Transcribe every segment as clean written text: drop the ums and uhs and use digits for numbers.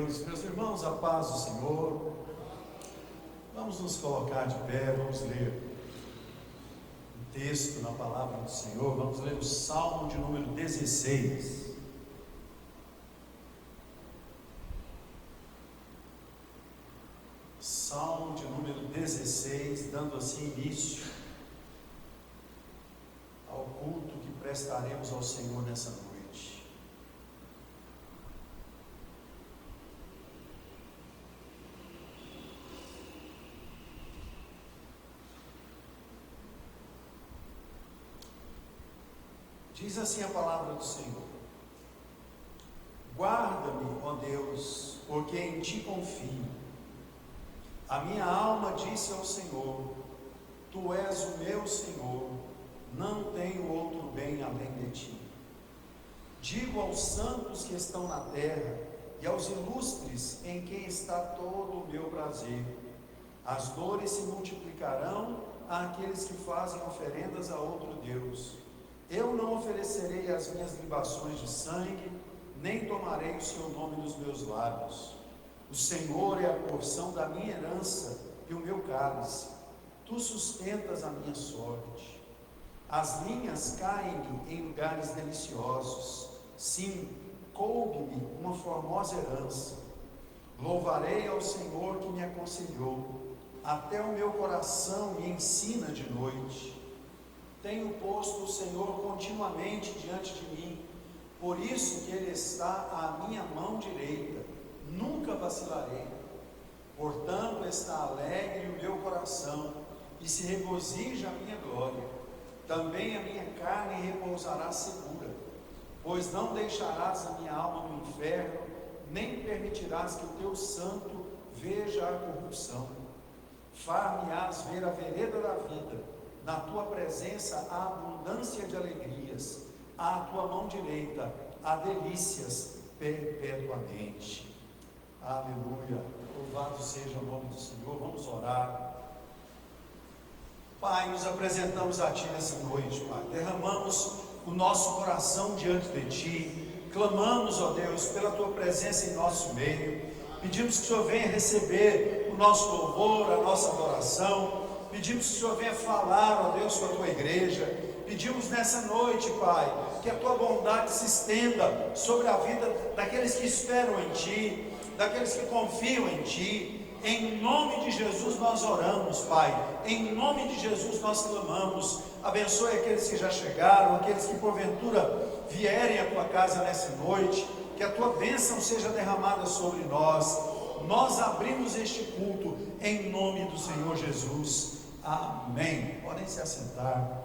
Deus. Meus irmãos, a paz do Senhor. Vamos nos colocar de pé, vamos ler um texto na palavra do Senhor. Vamos ler o Salmo de número 16. Salmo de número 16, dando assim início ao culto que prestaremos ao Senhor nessa noite. Diz assim a palavra do Senhor: guarda-me, ó Deus, porque em ti confio. A minha alma disse ao Senhor: tu és o meu Senhor, não tenho outro bem além de ti. Digo aos santos que estão na terra e aos ilustres em quem está todo o meu prazer: as dores se multiplicarão àqueles que fazem oferendas a outro Deus. Eu não oferecerei as minhas libações de sangue, nem tomarei o seu nome nos meus lábios. O Senhor é a porção da minha herança e o meu cálice. Tu sustentas a minha sorte. As linhas caem-me em lugares deliciosos. Sim, coube-me uma formosa herança. Louvarei ao Senhor que me aconselhou. Até o meu coração me ensina de noite. Tenho posto o Senhor continuamente diante de mim, por isso que Ele está à minha mão direita, nunca vacilarei. Portanto está alegre o meu coração, e se regozija a minha glória. Também a minha carne repousará segura, pois não deixarás a minha alma no inferno, nem permitirás que o teu santo veja a corrupção. Far-me-ás ver a vereda da vida. Na tua presença há abundância de alegrias, à tua mão direita há delícias perpetuamente. Aleluia, louvado seja o nome do Senhor. Vamos orar. Pai, nos apresentamos a Ti nessa noite, Pai. Derramamos o nosso coração diante de Ti, clamamos, ó Deus, pela Tua presença em nosso meio. Pedimos que o Senhor venha receber o nosso louvor, a nossa adoração. Pedimos que o Senhor venha falar, ó Deus, com a Tua igreja. Pedimos nessa noite, Pai, que a Tua bondade se estenda sobre a vida daqueles que esperam em Ti, daqueles que confiam em Ti. Em nome de Jesus nós oramos, Pai. Em nome de Jesus nós clamamos. Abençoe aqueles que já chegaram, aqueles que porventura vierem à Tua casa nessa noite. Que a Tua bênção seja derramada sobre nós. Nós abrimos este culto em nome do Senhor Jesus. Amém. Podem se assentar.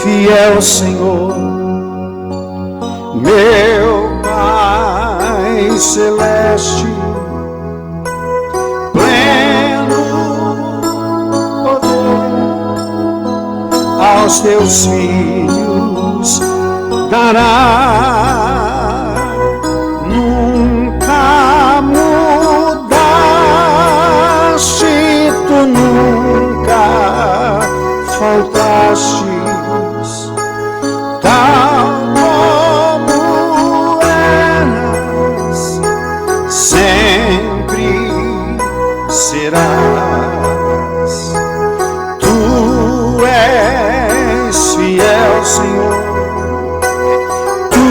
Fiel Senhor, meu Pai celeste, pleno poder, aos teus filhos dará. Nunca mudaste, tu nunca faltaste. Tal como eras, sempre serás. Tu és fiel, Senhor. Tu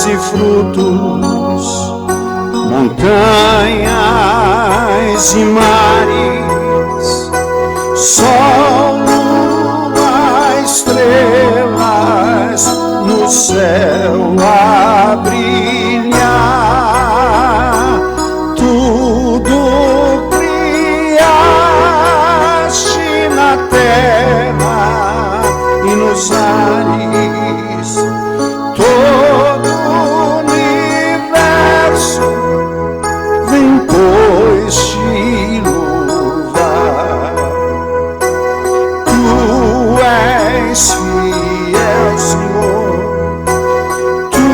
flores e frutos, montanhas e mares, sol, lua, estrelas no céu a brilhar, tudo criaste na terra e nos ares, todo o universo vem pois te louvar. Tu és fiel, Senhor, Tu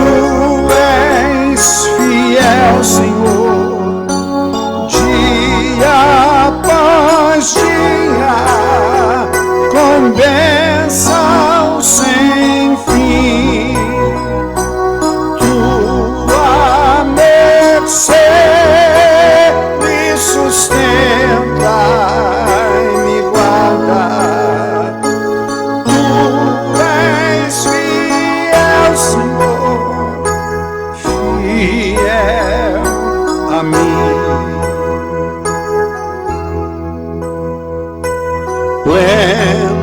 és fiel, Senhor, dia após dia, com bênção sem fim. Tua mercê me sustenta e me guarda. Tu és fiel, Senhor, fiel a mim. Pleno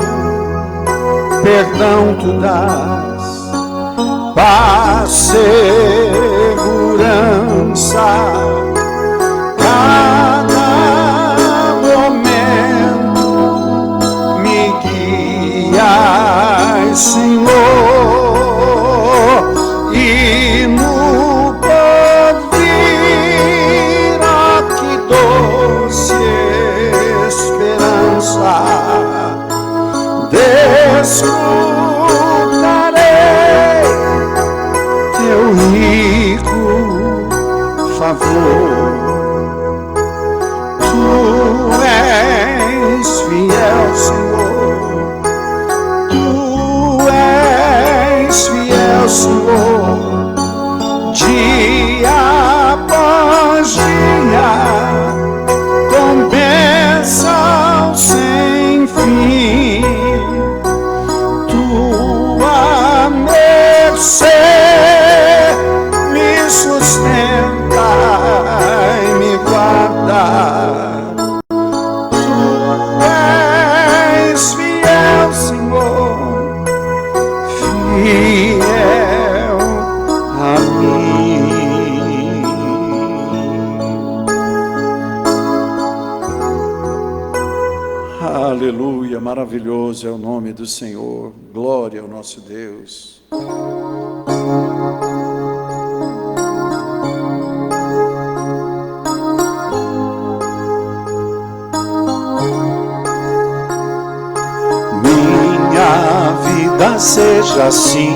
perdão tu dás, paz, segurança, cada momento me guias, Senhor, e no porvir, ó, que doce esperança, desfrutarei teu rico favor. Tu és fiel, Senhor, Tu és fiel, Senhor, dia após dia, com bênção sem fim. Tua mercê me sustenta e me guarda. Tu és fiel, Senhor, fiel a mim. Aleluia, maravilhoso é o nome do Senhor, glória ao nosso Deus. Minha vida seja assim,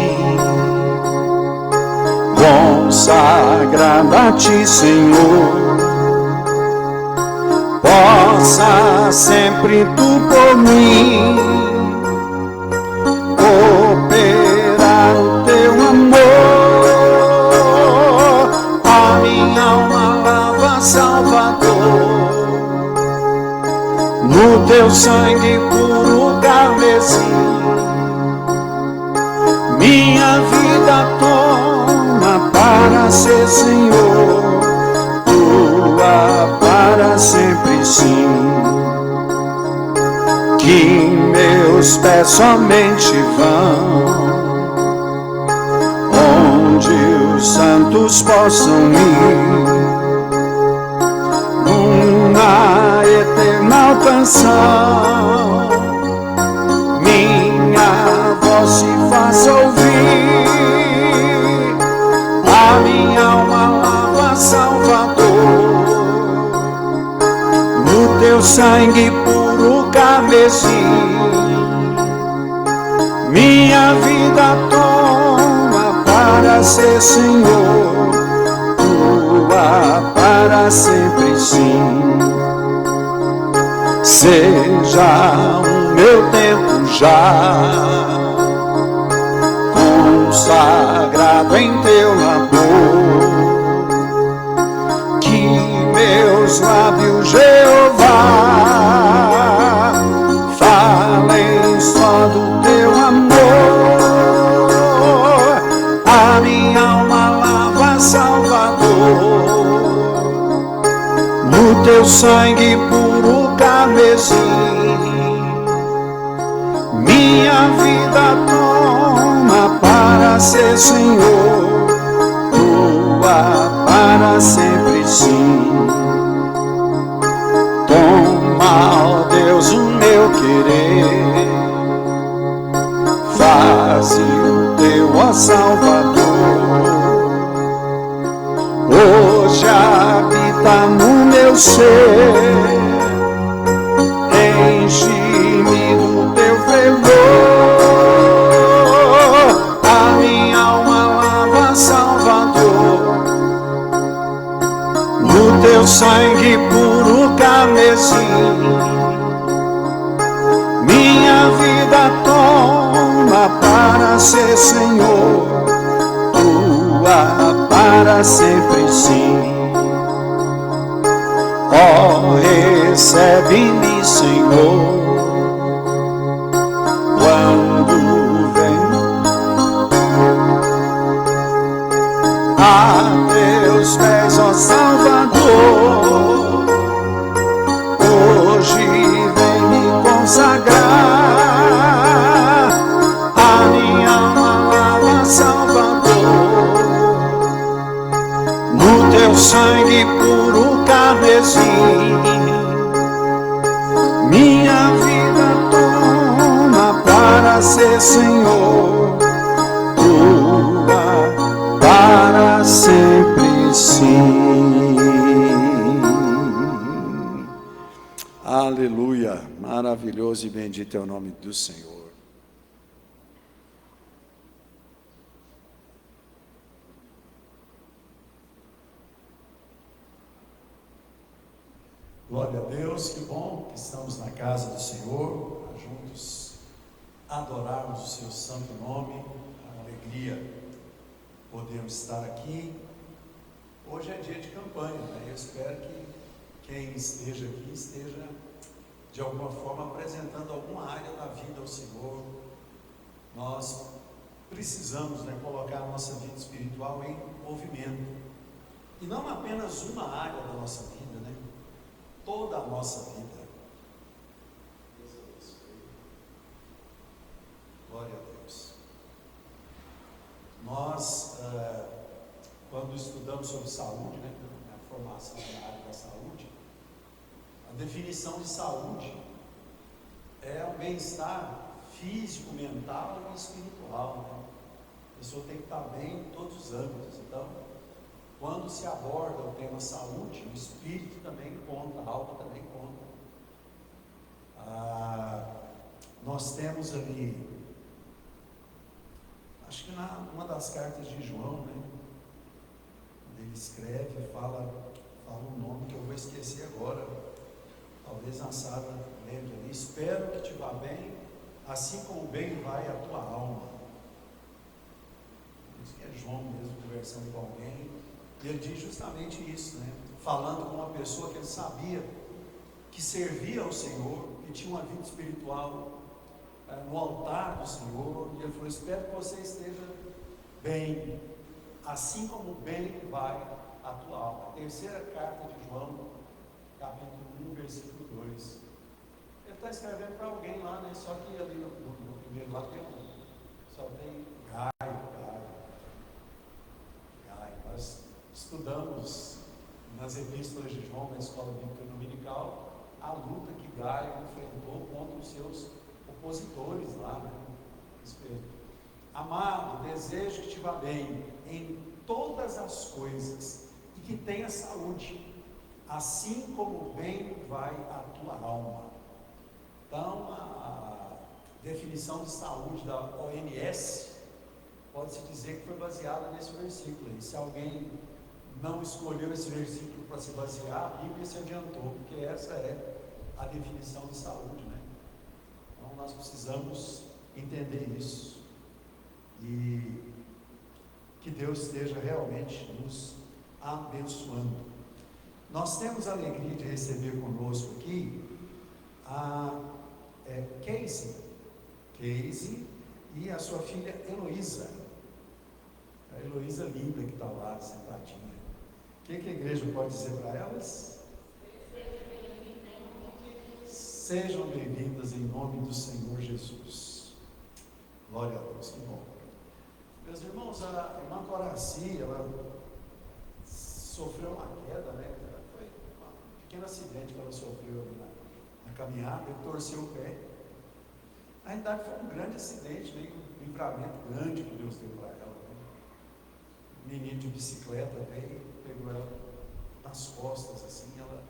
consagrada a Ti, Senhor, possa sempre Tu por mim operar o Teu amor. A minha alma lava, Salvador, no Teu sangue puro carmesim. Minha vida toma para ser, Senhor, Tua para sempre, sim. Que meus pés somente vão onde os santos possam ir, numa eterna canção. Minha voz se faça ouvir, a minha alma lava, Salvador, no Teu sangue puro carmesim. Minha vida toma para ser, Senhor, Tua para sempre, sim. Seja o meu tempo já consagrado em Teu labor, que meus lábios, Jeová, falem só do Teu amor. A minha alma sangue puro carmesim, minha vida toma para ser Senhor, tua para sempre sim. Toma, ó Deus, o meu querer, faze o teu, ó Salvador, hoje habita no meu ser, enche-me do teu fervor, a minha alma lava, Salvador, no teu sangue puro carmesim, minha vida toma para ser Senhor, tua para sempre sim. Ó, recebe-me, Senhor, quando vem a teus pés, ó Salvador, hoje vem me consagrar, a minha alma lava, Salvador, no teu sangue puro carmesim, minha vida toma para ser Senhor, tua para sempre sim. Aleluia, maravilhoso e bendito é o nome do Senhor. Glória a Deus, que bom que estamos na casa do Senhor, para juntos adorarmos o seu santo nome, a alegria podermos estar aqui. Hoje é dia de campanha, né? Eu espero que quem esteja aqui esteja de alguma forma apresentando alguma área da vida ao Senhor. Nós precisamos, né, colocar a nossa vida espiritual em movimento, e não apenas uma área da nossa vida, né? Toda a nossa vida. Glória a Deus. Nós, quando estudamos sobre saúde, né, a formação na área da saúde, a definição de saúde é o bem-estar físico, mental e espiritual, né? A pessoa tem que estar bem em todos os âmbitos. Então, quando se aborda o tema saúde, o espírito também conta, a alma também conta. Nós temos ali, acho que uma das cartas de João, né, ele escreve, fala um nome que eu vou esquecer agora, talvez a Sara lembre ali: espero que te vá bem, assim como bem vai a tua alma. Isso que é João mesmo conversando com alguém. E ele diz justamente isso, né? Falando com uma pessoa que ele sabia que servia ao Senhor, que tinha uma vida espiritual no altar do Senhor, e ele falou: espero que você esteja bem, assim como bem vai a tua alma. A terceira carta de João, capítulo 1, versículo 2. Ele está escrevendo para alguém lá, né? Só que ali no primeiro lá só tem Gaio. Nós estudamos nas epístolas de João, na escola bíblica dominical, a luta que Gaio enfrentou contra os seus opositores lá, né? Amado, desejo que te vá bem em todas as coisas e que tenha saúde, assim como bem vai a tua alma. Então, a definição de saúde da OMS pode-se dizer que foi baseada nesse versículo. E se alguém não escolheu esse versículo para se basear, a Bíblia se adiantou, porque essa é a definição de saúde, né? Então nós precisamos entender isso, e que Deus esteja realmente nos abençoando. Nós temos a alegria de receber conosco aqui a Casey e a sua filha Heloísa. A Heloísa linda que está lá sentadinha. O que a igreja pode dizer para elas? Sejam bem-vindas em nome do Senhor Jesus. Glória a Deus, que bom. Meus irmãos, a irmã Coraci, ela sofreu uma queda, né? Foi um pequeno acidente que ela sofreu ali na caminhada, e torceu o pé. Na realidade foi um grande acidente, né? Um livramento grande que Deus deu para ela. Né? Um menino de bicicleta veio, pegou ela nas costas, assim, ela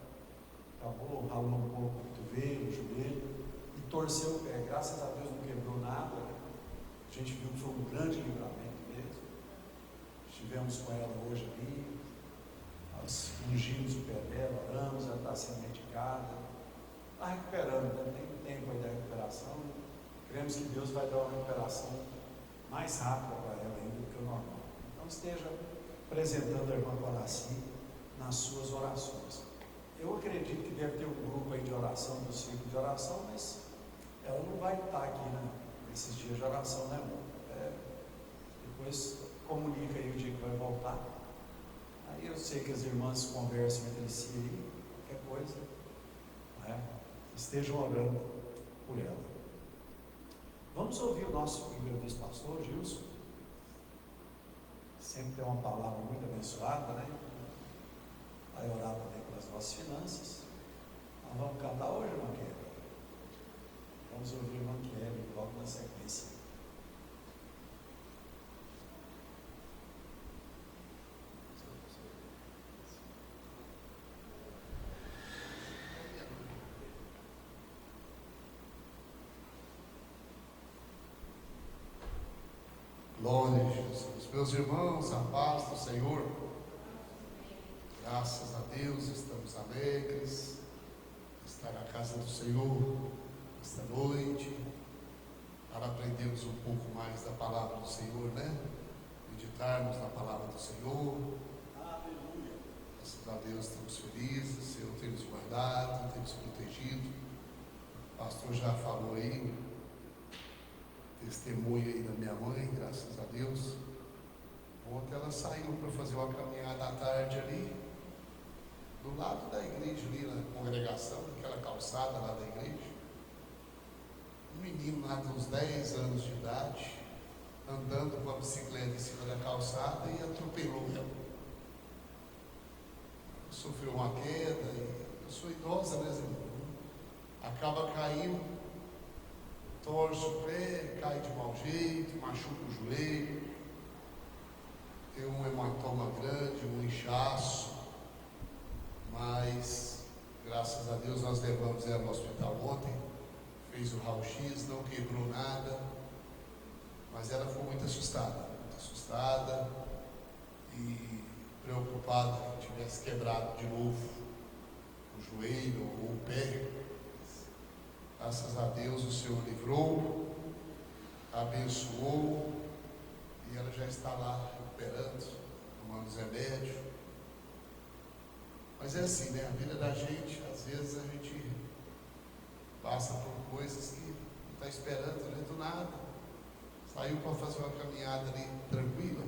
acabou ralando um pouco o cotovelo, o joelho, e torceu o pé. Graças a Deus não quebrou nada. A gente viu que foi um grande livramento mesmo. Estivemos com ela hoje ali, nós ungimos o pé dela, oramos, ela está sendo medicada, está recuperando, né? Tem tempo aí da recuperação. Cremos que Deus vai dar uma recuperação mais rápida para ela ainda do que o normal. Então esteja apresentando a irmã Coraci nas suas orações. Eu acredito que deve ter um grupo aí de oração, do ciclo de oração, mas ela não vai estar aqui nesses dias de oração, né, irmão? Depois comunica aí o dia que vai voltar. Aí eu sei que as irmãs conversam entre si aí, qualquer coisa, né? Estejam orando por ela. Vamos ouvir o nosso primeiro vice-pastor, Gilson. Sempre tem uma palavra muito abençoada, né? Vai orar também pelas nossas finanças. Nós vamos cantar hoje, irmã Kelly? Vamos ouvir o irmão Kelly logo na sequência. Glória a Jesus. Meus irmãos, a paz do Senhor. Graças a Deus, estamos alegres de estar na casa do Senhor esta noite, para aprendermos um pouco mais da palavra do Senhor, né? Meditarmos na palavra do Senhor. Aleluia. Graças a Deus, estamos felizes, o Senhor tem nos guardado, tem nos protegido. O pastor já falou aí, testemunho aí da minha mãe, graças a Deus. Ontem ela saiu para fazer uma caminhada à tarde ali, do lado da igreja, ali na congregação, aquela calçada lá da igreja. Um menino lá de uns 10 anos de idade, andando com a bicicleta em cima da calçada e atropelou ela. Sofreu uma queda, e eu sou idosa mesmo, acaba caindo, torce o pé, cai de mau jeito, machuca o joelho, tem um hematoma grande, um inchaço, mas graças a Deus nós levamos ela no hospital ontem, fez o raio-x, não quebrou nada, mas ela foi muito assustada e preocupada que tivesse quebrado de novo o joelho ou o pé. Graças a Deus o Senhor livrou, abençoou, e ela já está lá recuperando, tomando os remédios. Mas é assim, né? A vida da gente, às vezes a gente passa por coisas que não está esperando, né? Do nada. Saiu para fazer uma caminhada ali tranquila.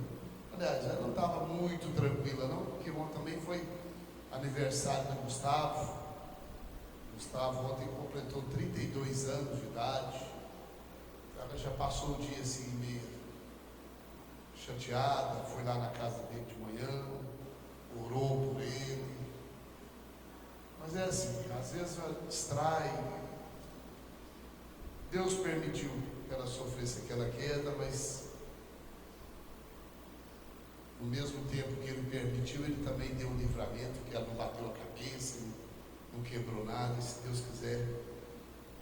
Aliás, ela não estava muito tranquila não, porque ontem também foi aniversário do Gustavo. Gustavo ontem completou 32 anos de idade. Ela já passou o dia assim meio chateada, foi lá na casa dele de manhã, orou por ele. Mas é assim, às vezes ela distrai. Deus permitiu que ela sofresse aquela queda, mas no mesmo tempo que Ele permitiu, Ele também deu um livramento, que ela não bateu a cabeça, não quebrou nada. E se Deus quiser,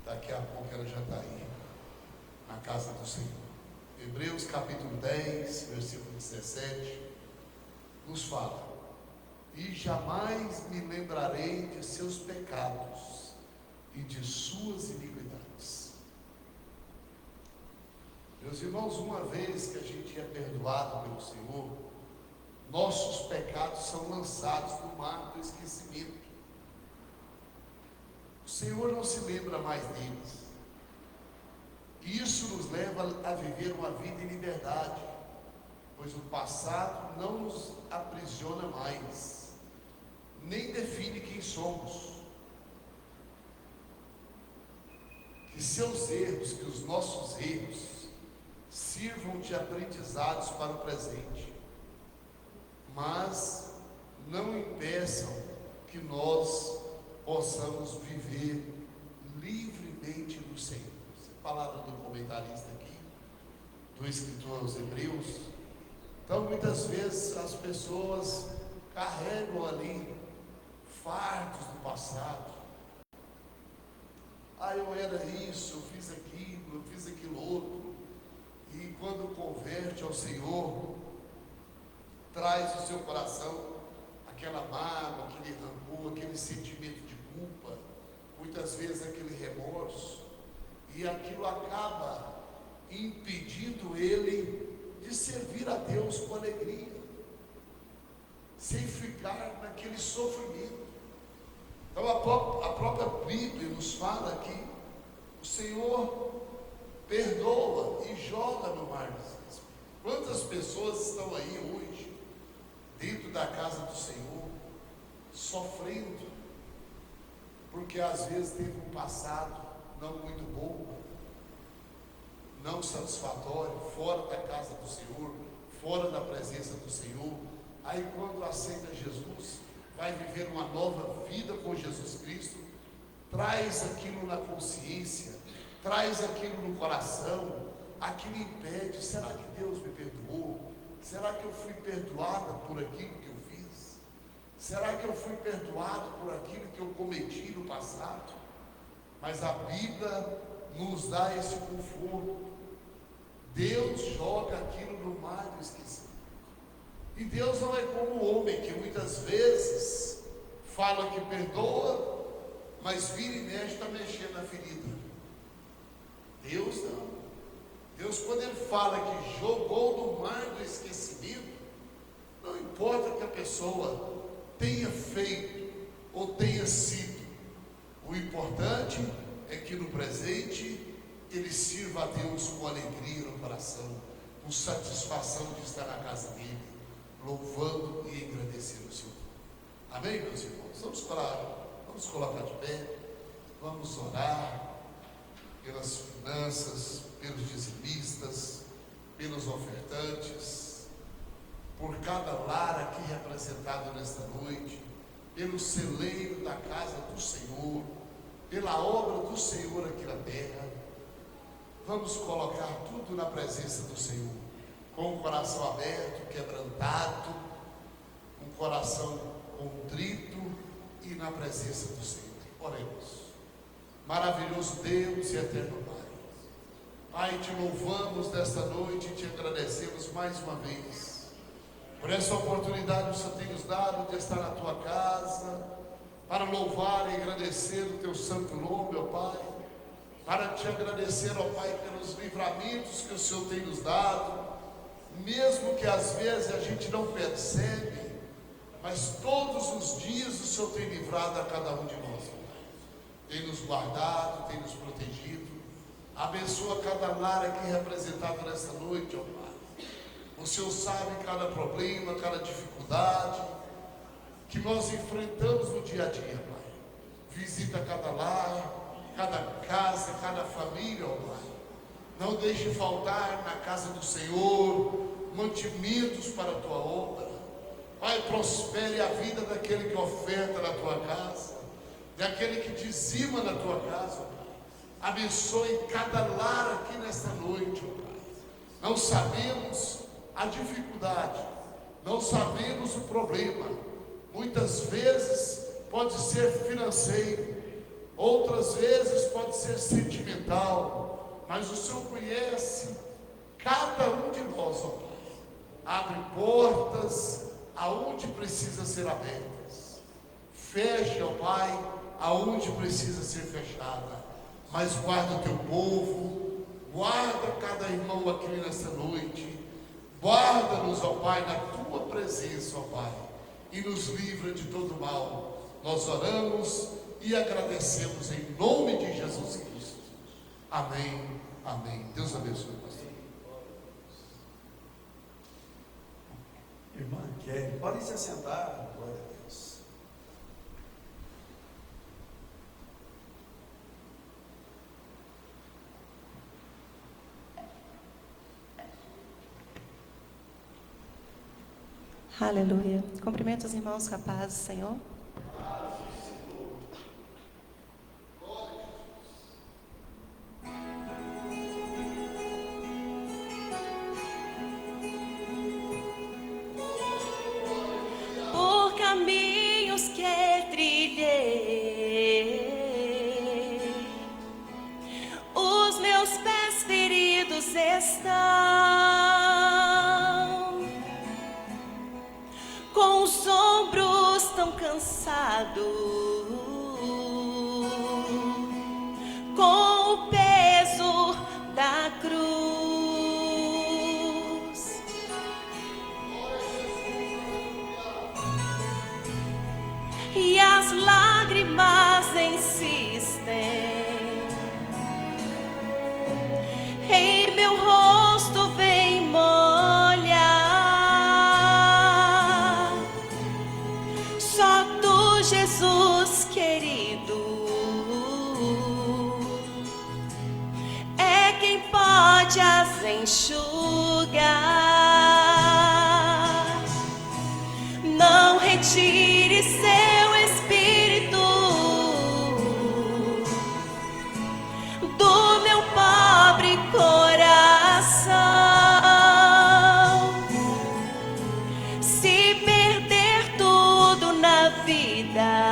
daqui a pouco ela já está aí, na casa do Senhor. Hebreus capítulo 10, versículo 17, nos fala: e jamais me lembrarei de seus pecados e de suas iniquidades. Meus irmãos, uma vez que a gente é perdoado pelo Senhor, nossos pecados são lançados no mar do esquecimento. O Senhor não se lembra mais deles. E isso nos leva a viver uma vida em liberdade, pois o passado não nos aprisiona mais, nem define quem somos. que seus erros, que os nossos erros sirvam de aprendizados para o presente, mas não impeçam que nós possamos viver livremente do Senhor. Essa é a palavra do comentarista aqui, do escritor aos Hebreus. Então, muitas vezes as pessoas carregam ali fardos do passado. Eu era isso, eu fiz aquilo outro. E quando converte ao Senhor, traz no seu coração aquela mágoa, aquele rancor, aquele sentimento de culpa, muitas vezes aquele remorso, e aquilo acaba impedindo ele de servir a Deus com alegria, sem ficar naquele sofrimento. Então a própria Bíblia nos fala que o Senhor perdoa e joga no mar das águas. Quantas pessoas estão aí hoje, dentro da casa do Senhor, sofrendo, porque às vezes teve um passado não muito bom, não satisfatório, fora da casa do Senhor, fora da presença do Senhor. Aí quando aceita Jesus, vai viver uma nova vida com Jesus Cristo, traz aquilo na consciência, traz aquilo no coração, aquilo impede. Será que Deus me perdoou? Será que eu fui perdoada por aquilo que eu fiz? Será que eu fui perdoado por aquilo que eu cometi no passado? Mas a Bíblia nos dá esse conforto. Deus joga aquilo no mar do esquecimento. E Deus não é como o homem, que muitas vezes fala que perdoa, mas vira e mexe, está mexendo na ferida. Deus não. Deus, quando Ele fala que jogou no mar do esquecimento, não importa que a pessoa tenha feito ou tenha sido, o importante é que no presente ele sirva a Deus com alegria no coração, com satisfação de estar na casa dele, louvando e agradecendo o Senhor. Amém, meus irmãos? Vamos colocar de pé, vamos orar pelas finanças, pelos dizimistas, pelos ofertantes, por cada lar aqui representado nesta noite, pelo celeiro da casa do Senhor, pela obra do Senhor aqui na terra. Vamos colocar tudo na presença do Senhor, com o coração aberto, quebrantado, um coração contrito e na presença do Senhor. Oremos. Maravilhoso Deus e eterno Pai, Pai, te louvamos nesta noite e te agradecemos mais uma vez por essa oportunidade que o Senhor tem nos dado de estar na tua casa, para louvar e agradecer o teu santo nome, ó Pai, para te agradecer, ó Pai, pelos livramentos que o Senhor tem nos dado, mesmo que às vezes a gente não percebe, mas todos os dias o Senhor tem livrado a cada um de nós, ó Pai. Tem nos guardado, tem nos protegido. Abençoa cada lar aqui representado nesta noite, ó Pai. O Senhor sabe cada problema, cada dificuldade que nós enfrentamos no dia a dia, Pai. Visita cada lar, cada casa, cada família, ó Pai. Não deixe faltar na casa do Senhor mantimentos para a tua obra. Pai, prospere a vida daquele que oferta na tua casa, daquele que dizima na tua casa, ó Pai. Abençoe cada lar aqui nesta noite, ó Pai. Não sabemos a dificuldade, não sabemos o problema. Muitas vezes pode ser financeiro, outras vezes pode ser sentimental, mas o Senhor conhece cada um de nós, ó Pai. Abre portas aonde precisa ser abertas, fecha, ó Pai, aonde precisa ser fechada, mas guarda o teu povo, guarda cada irmão aqui nesta noite, guarda-nos, ó Pai, na tua presença, ó Pai, e nos livra de todo mal. Nós oramos e agradecemos em nome de Jesus Cristo. Amém, amém. Deus abençoe, pastor. Irmã Kelly, podem se assentar. Glória a Deus. Aleluia. Cumprimento os irmãos com a paz do Senhor. Por caminhos que trilhei, os meus pés feridos estão, com os ombros tão cansados, com o peso da cruz, e as lágrimas insistem em meu rosto, vem molhar. Só tu, Jesus querido, é quem pode as enxugar. Não retire seu espírito do meu pobre coração. Se perder tudo na vida,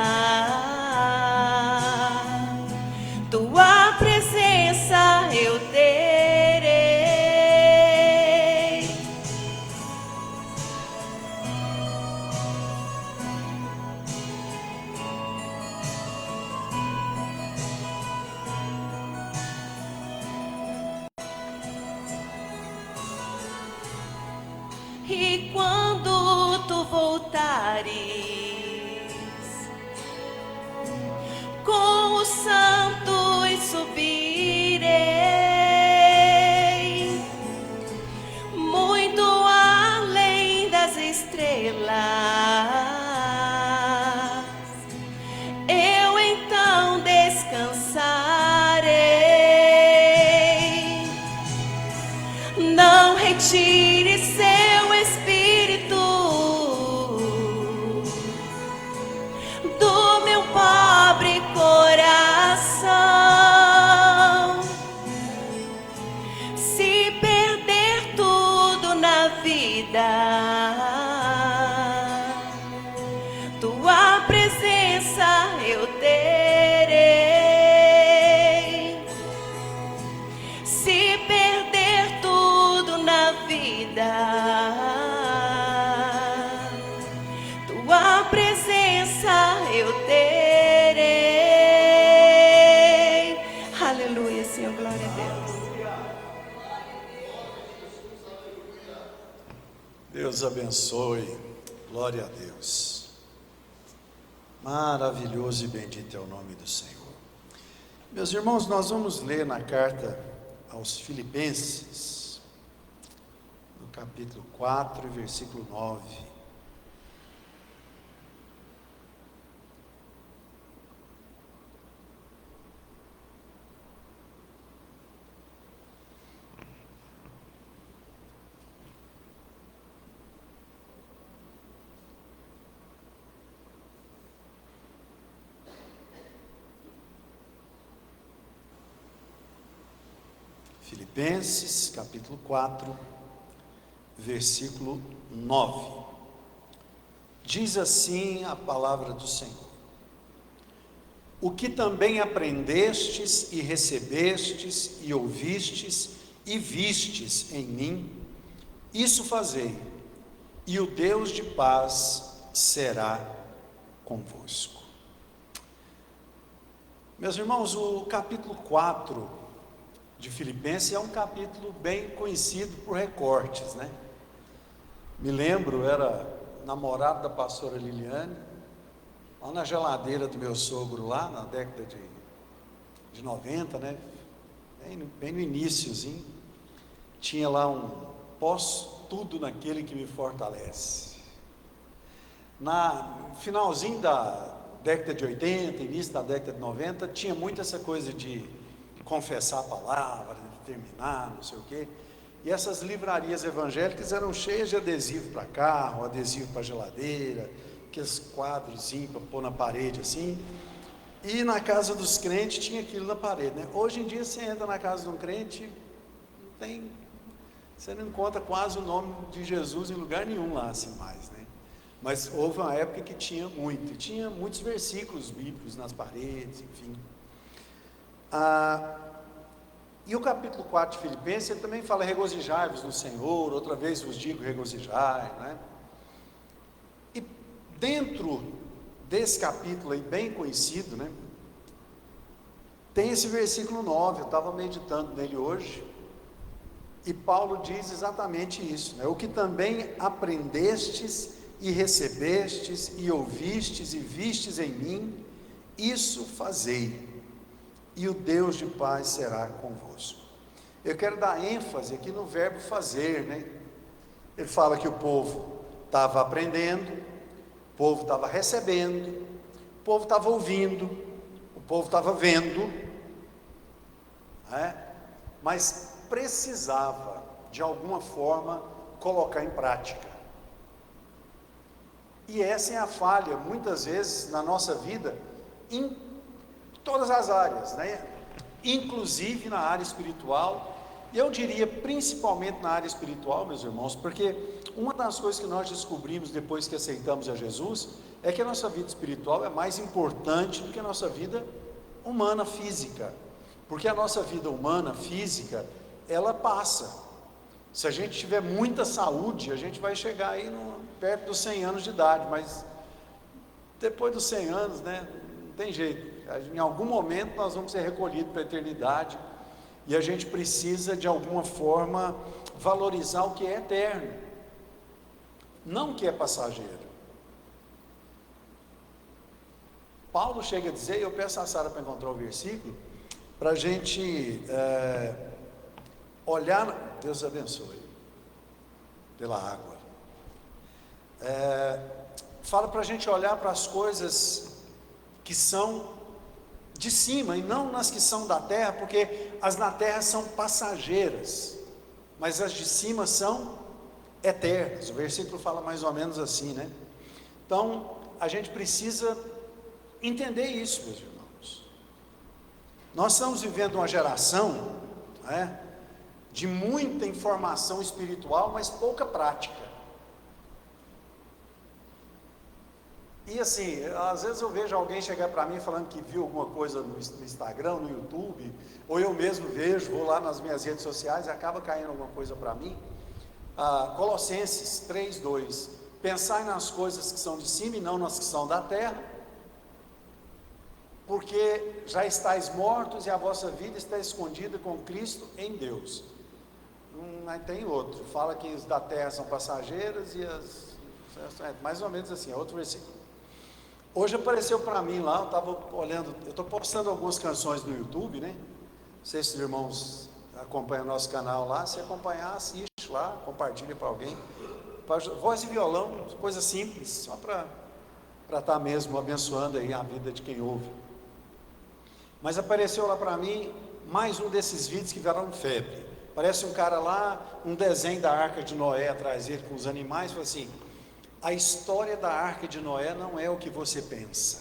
tua presença eu terei. E quando tu voltares com os santos subirei muito além das estrelas. Eu então descansarei. Não retire seu espírito do meu pobre coração. Se perder tudo na vida, tua presença eu terei. Se perder tudo na vida, tua presença eu terei. Aleluia, Senhor, glória a Deus. Deus abençoe, glória a Deus. Maravilhoso e bendito é o nome do Senhor. Meus irmãos, nós vamos ler na carta aos Filipenses, no capítulo 4, versículo 9. Filipenses, capítulo 4, versículo 9. Diz assim a palavra do Senhor: o que também aprendestes e recebestes e ouvistes e vistes em mim, isso fazei, e o Deus de paz será convosco. Meus irmãos, o capítulo 4 de Filipenses é um capítulo bem conhecido por recortes, né? Me lembro, era namorado da pastora Liliane, lá na geladeira do meu sogro, lá na década de 90, né? Bem no iniciozinho, tinha lá um posso tudo naquele que me fortalece. No finalzinho da década de 80, início da década de 90, tinha muito essa coisa de confessar a palavra, de terminar, não sei o quê. e essas livrarias evangélicas eram cheias de adesivo para carro, adesivo para geladeira, aqueles quadrozinhos para pôr na parede assim. E na casa dos crentes tinha aquilo na parede, né? Hoje em dia você entra na casa de um crente, você não encontra quase o nome de Jesus em lugar nenhum lá assim mais, né? Mas houve uma época que tinha muitos versículos bíblicos nas paredes, enfim. E o capítulo 4 de Filipenses, ele também fala: regozijai-vos no Senhor, outra vez vos digo regozijai, né? E dentro desse capítulo aí, bem conhecido, né, tem esse versículo 9, eu estava meditando nele hoje, e Paulo diz exatamente isso, né? O que também aprendestes e recebestes e ouvistes e vistes em mim, isso fazei, e o Deus de paz será convosco. Eu quero dar ênfase aqui no verbo fazer, né? Ele fala que o povo estava aprendendo, o povo estava recebendo, o povo estava ouvindo, o povo estava vendo, né? Mas precisava de alguma forma colocar em prática. E essa é a falha muitas vezes na nossa vida, em todas as áreas, né? Inclusive na área espiritual. E eu diria principalmente na área espiritual, meus irmãos, porque uma das coisas que nós descobrimos depois que aceitamos a Jesus é que a nossa vida espiritual é mais importante do que a nossa vida humana física, porque a nossa vida humana física, ela passa. Se a gente tiver muita saúde, a gente vai chegar aí perto dos 100 anos de idade, mas depois dos 100 anos, né, não tem jeito. Em algum momento nós vamos ser recolhidos para a eternidade, e a gente precisa de alguma forma valorizar o que é eterno, não o que é passageiro. Paulo chega a dizer, eu peço a Sara para encontrar o versículo, para a gente olhar, Deus abençoe, pela água, fala para a gente olhar para as coisas que são de cima e não nas que são da terra, porque as na terra são passageiras, mas as de cima são eternas. O versículo fala mais ou menos assim, né? Então a gente precisa entender isso, meus irmãos. Nós estamos vivendo uma geração, né, de muita informação espiritual, mas pouca prática. E assim, às vezes eu vejo alguém chegar para mim falando que viu alguma coisa no Instagram, no YouTube, ou eu mesmo vejo, vou lá nas minhas redes sociais e acaba caindo alguma coisa para mim. Colossenses 3:2, pensai nas coisas que são de cima e não nas que são da terra, porque já estáis mortos e a vossa vida está escondida com Cristo em Deus. Aí tem outro, fala que os da terra são passageiras e mais ou menos assim, é outro versículo. Hoje apareceu para mim lá, eu estava olhando, eu estou postando algumas canções no YouTube, né? Não sei se os irmãos acompanham o nosso canal lá, se acompanhar, assiste lá, compartilha para alguém. Voz e violão, coisa simples, só para estar mesmo abençoando aí a vida de quem ouve. Mas apareceu lá para mim mais um desses vídeos que viraram febre. Parece um cara lá, um desenho da Arca de Noé atrás dele com os animais, falou assim: a história da Arca de Noé não é o que você pensa.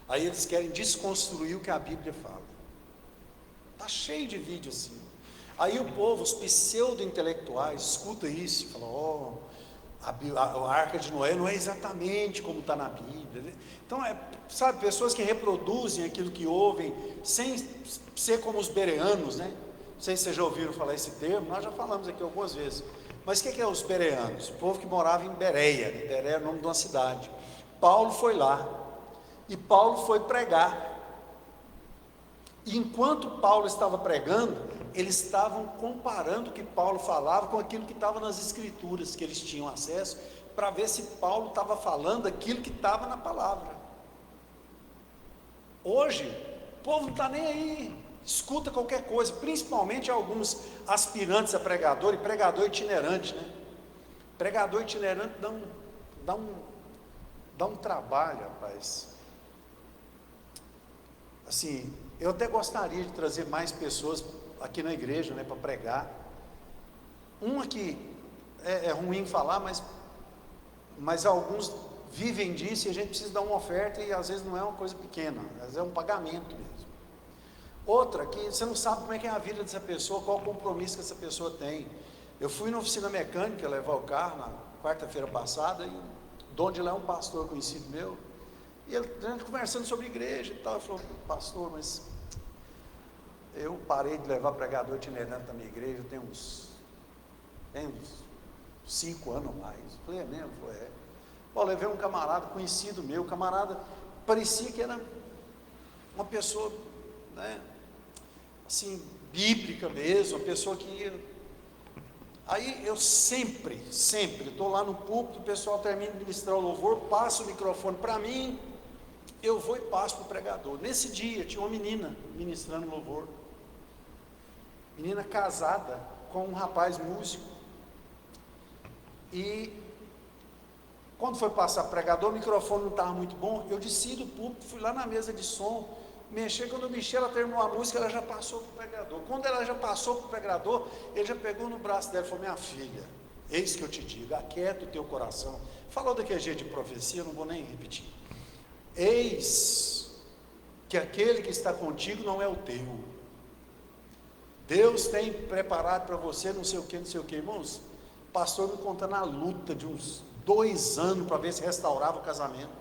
Aí eles querem desconstruir o que a Bíblia fala. Está cheio de vídeo assim. Aí o povo, os pseudo-intelectuais, escuta isso e fala: a Arca de Noé não é exatamente como está na Bíblia. Então, sabe, pessoas que reproduzem aquilo que ouvem, sem ser como os bereanos, né? Não sei se vocês já ouviram falar esse termo, nós já falamos aqui algumas vezes. Mas o que é os bereanos? O povo que morava em Bereia. Bereia é o nome de uma cidade. Paulo foi lá, e Paulo foi pregar. E enquanto Paulo estava pregando, eles estavam comparando o que Paulo falava com aquilo que estava nas escrituras, que eles tinham acesso, para ver se Paulo estava falando aquilo que estava na palavra. Hoje, o povo não está nem aí, escuta qualquer coisa, principalmente alguns aspirantes a pregador, e pregador itinerante, né? Pregador itinerante dá um trabalho, rapaz. Assim, eu até gostaria de trazer mais pessoas aqui na igreja, né, para pregar, Uma que é ruim falar, mas alguns vivem disso e a gente precisa dar uma oferta e às vezes não é uma coisa pequena, às vezes é um pagamento mesmo. Outra, que você não sabe como é que é a vida dessa pessoa, qual o compromisso que essa pessoa tem. Eu fui na oficina mecânica levar o carro na quarta-feira passada, e o dono de lá é um pastor conhecido meu, e ele conversando sobre igreja e tal, ele falou: pastor, mas eu parei de levar pregador itinerante na minha igreja, tem uns 5 anos ou mais. Eu falei: é mesmo? Eu falei: é. Pô, levei um camarada conhecido meu, camarada, parecia que era uma pessoa, né, assim, bíblica mesmo, uma pessoa que ia. Aí eu sempre, estou lá no púlpito, o pessoal termina de ministrar o louvor, passa o microfone para mim, eu vou e passo para o pregador. Nesse dia tinha uma menina ministrando louvor, menina casada com um rapaz músico, e quando foi passar pregador, o microfone não estava muito bom, eu desci do púlpito, fui lá na mesa de som, quando eu mexi, ela terminou a música, ela já passou para o pregador. Quando ela já passou para o pregador, ele já pegou no braço dela e falou: minha filha, eis que eu te digo, aquieta o teu coração. Falou daquele jeito de profecia, não vou nem repetir. Eis que aquele que está contigo não é o teu. Deus tem preparado para você não sei o que, irmãos. O pastor me contando a luta de uns 2 anos para ver se restaurava o casamento.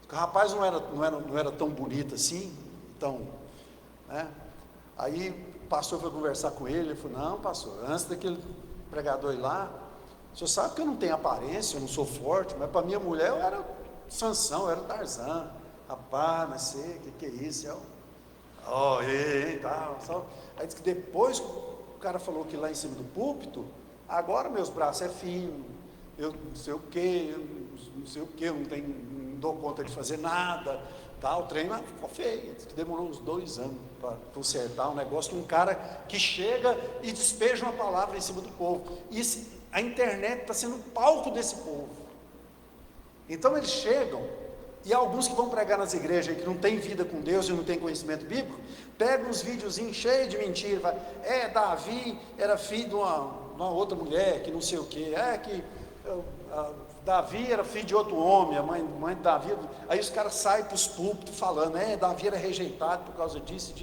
O rapaz não era tão bonito assim, então, né? Aí o pastor foi conversar com ele falou: não, pastor, antes daquele pregador ir lá, o senhor sabe que eu não tenho aparência, eu não sou forte, mas para minha mulher eu era Sansão, eu era Tarzan. Rapaz, mas sei, que é isso? Aí disse que depois o cara falou que lá em cima do púlpito, agora meus braços é fino, eu não sei o que, eu não dou conta de fazer nada, o treino ficou feio, demorou uns 2 anos para consertar um negócio de um cara que chega e despeja uma palavra em cima do povo. A internet está sendo o palco desse povo. Então eles chegam, e alguns que vão pregar nas igrejas que não tem vida com Deus e não tem conhecimento bíblico, pegam uns videozinhos cheios de mentira, Davi era filho de uma outra mulher, que não sei o que, Davi era filho de outro homem, a mãe de Davi. Aí os caras saem para os púlpitos falando: Davi era rejeitado por causa disso.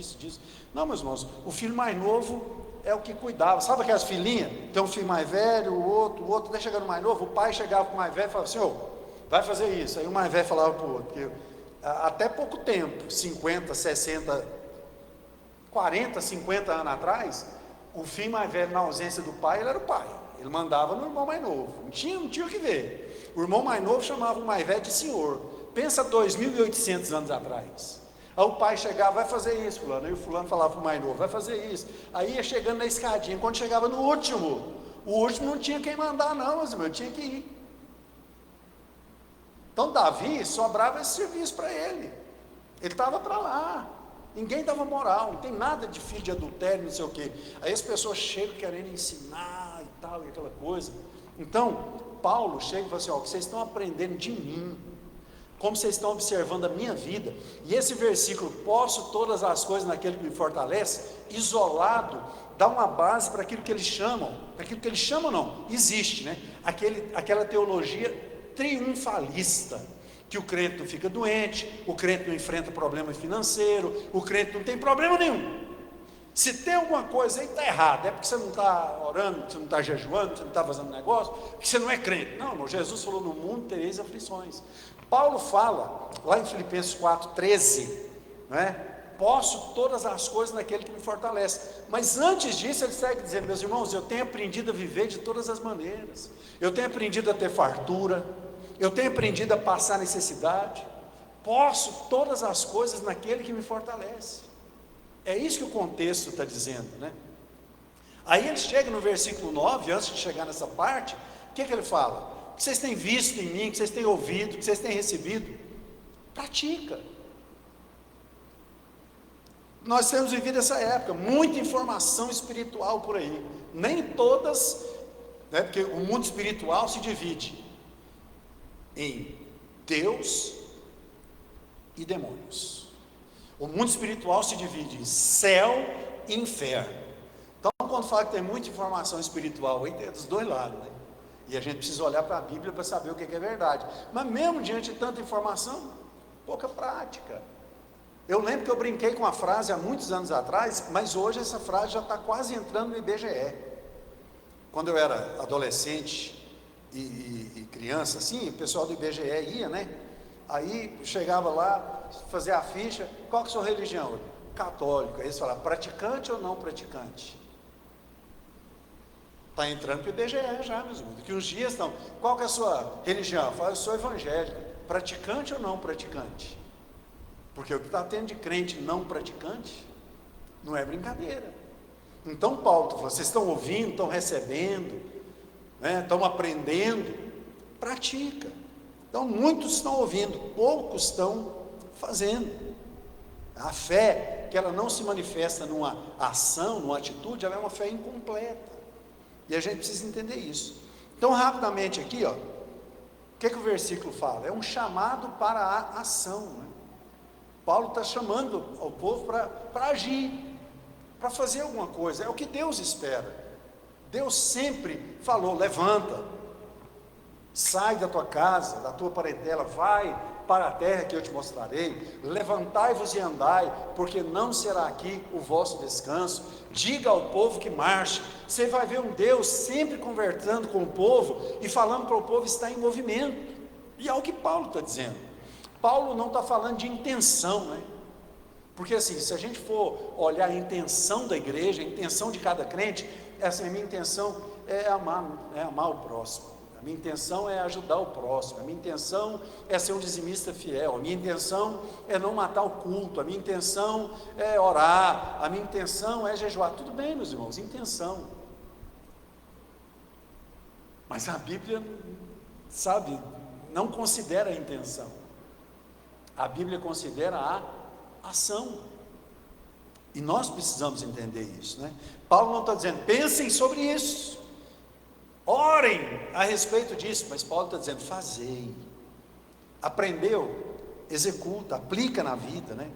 Não, meus irmãos, o filho mais novo é o que cuidava. Sabe aquelas filhinhas? Tem um filho mais velho, o outro, até chegando mais novo, o pai chegava para o mais velho e falava: senhor, vai fazer isso. Aí o mais velho falava para o outro, porque até pouco tempo, 50, 60, 40, 50 anos atrás, o filho mais velho, na ausência do pai, ele era o pai. Ele mandava no irmão mais novo, não tinha o que ver. O irmão mais novo chamava o mais velho de senhor. Pensa 2.800 anos atrás. Aí o pai chegava: vai fazer isso, fulano. Aí o fulano falava para o mais novo: vai fazer isso. Aí ia chegando na escadinha. Quando chegava no último, o último não tinha quem mandar não, mas eu tinha que ir. Então Davi sobrava esse serviço para ele. Ele estava para lá. Ninguém dava moral, não tem nada de filho de adultério, não sei o quê. Aí as pessoas chegam querendo ensinar e tal, e aquela coisa. Então, Paulo chega e fala assim: ó, vocês estão aprendendo de mim, como vocês estão observando a minha vida. E esse versículo, posso todas as coisas naquele que me fortalece, isolado, dá uma base para aquilo que eles chamam, não, existe, né? Aquela teologia triunfalista, que o crente não fica doente, o crente não enfrenta problema financeiro, o crente não tem problema nenhum. Se tem alguma coisa aí, está errado, é porque você não está orando, você não está jejuando, você não está fazendo negócio, porque você não é crente. Não, irmão, Jesus falou: no mundo tereis aflições. Paulo fala, lá em Filipenses 4,13, né? Posso todas as coisas naquele que me fortalece. Mas antes disso ele segue dizendo: meus irmãos, eu tenho aprendido a viver de todas as maneiras, eu tenho aprendido a ter fartura, eu tenho aprendido a passar necessidade. Posso todas as coisas naquele que me fortalece. É isso que o contexto está dizendo, né? Aí ele chega no versículo 9, antes de chegar nessa parte, o que ele fala? O que vocês têm visto em mim, o que vocês têm ouvido, o que vocês têm recebido, pratica. Nós temos vivido essa época, muita informação espiritual por aí, nem todas, né, porque o mundo espiritual se divide em Deus e demônios. O mundo espiritual se divide em céu e inferno. Então, quando fala que tem muita informação espiritual aí, tem dos dois lados, né? E a gente precisa olhar para a Bíblia para saber o que é verdade. Mas mesmo diante de tanta informação, pouca prática. Eu lembro que eu brinquei com uma frase há muitos anos atrás, mas hoje essa frase já está quase entrando no IBGE. Quando eu era adolescente e criança, assim, o pessoal do IBGE ia, né? Aí chegava lá, fazia a ficha, qual que é a sua religião? Católico. Aí eles falavam, praticante ou não praticante? Está entrando para o IBGE já, meus irmãos. Daqui uns dias estão, qual que é a sua religião? Eu falo, eu sou evangélico. Praticante ou não praticante? Porque o que está tendo de crente não praticante, não é brincadeira. Então Paulo falou, vocês estão ouvindo, estão recebendo, né, estão aprendendo, pratica. Então muitos estão ouvindo, poucos estão fazendo. A fé, que ela não se manifesta numa ação, numa atitude, ela é uma fé incompleta. E a gente precisa entender isso. Então rapidamente aqui, ó, o que o versículo fala? É um chamado para a ação, né? Paulo está chamando ao povo para agir, para fazer alguma coisa, é o que Deus espera. Deus sempre falou, levanta, sai da tua casa, da tua parentela, vai para a terra que eu te mostrarei, levantai-vos e andai, porque não será aqui o vosso descanso, diga ao povo que marche. Você vai ver um Deus sempre conversando com o povo, e falando para o povo estar em movimento, e é o que Paulo está dizendo. Paulo não está falando de intenção, né? Porque assim, se a gente for olhar a intenção da igreja, a intenção de cada crente, essa é a minha intenção, é amar o próximo, a minha intenção é ajudar o próximo, a minha intenção é ser um dizimista fiel, a minha intenção é não matar o culto, a minha intenção é orar, a minha intenção é jejuar. Tudo bem, meus irmãos, intenção. Mas a Bíblia, sabe, não considera a intenção. A Bíblia considera a ação. E nós precisamos entender isso, né? Paulo não está dizendo, pensem sobre isso, orem a respeito disso, mas Paulo está dizendo, fazei. Aprendeu, executa, aplica na vida, né?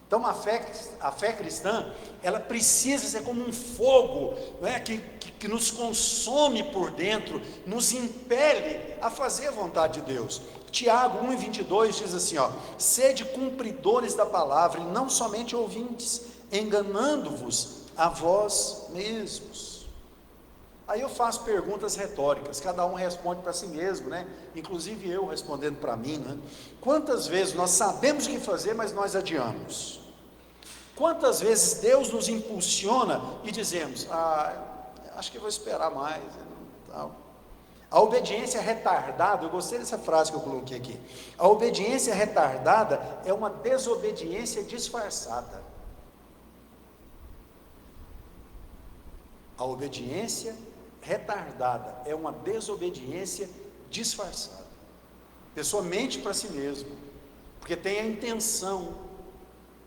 Então a fé cristã, ela precisa ser como um fogo, né? que nos consome por dentro, nos impele a fazer a vontade de Deus. Tiago 1:22 diz assim, ó, sede cumpridores da palavra e não somente ouvintes, enganando-vos a vós mesmos. Aí eu faço perguntas retóricas, cada um responde para si mesmo, né? Inclusive eu respondendo para mim, né? Quantas vezes nós sabemos o que fazer, mas nós adiamos? Quantas vezes Deus nos impulsiona e dizemos, acho que vou esperar mais, tal. A obediência retardada, eu gostei dessa frase que eu coloquei aqui, a obediência retardada é uma desobediência disfarçada. A obediência retardada é uma desobediência disfarçada. A pessoa mente para si mesmo, porque tem a intenção,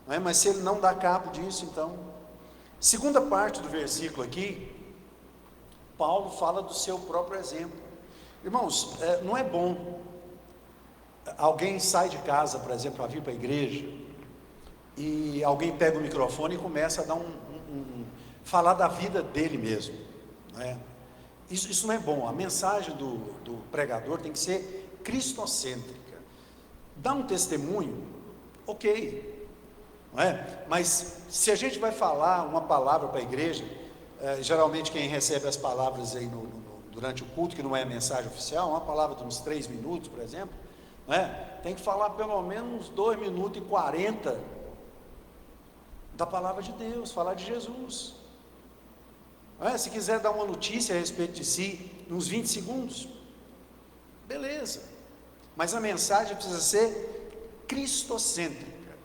não é? Mas se ele não dá cabo disso, então. Segunda parte do versículo aqui, Paulo fala do seu próprio exemplo. Irmãos, não é bom alguém sai de casa, por exemplo, para vir para a igreja, e alguém pega o microfone e começa a dar falar da vida dele mesmo, não é? Isso não é bom. A mensagem do pregador tem que ser cristocêntrica. Dá um testemunho, ok, não é? Mas se a gente vai falar uma palavra para a igreja, geralmente quem recebe as palavras aí durante o culto, que não é a mensagem oficial, uma palavra de uns 3 minutos, por exemplo, não é? Tem que falar pelo menos uns 2 minutos e 40 da palavra de Deus, falar de Jesus. Não é? Se quiser dar uma notícia a respeito de si, nos 20 segundos, beleza, mas a mensagem precisa ser cristocêntrica.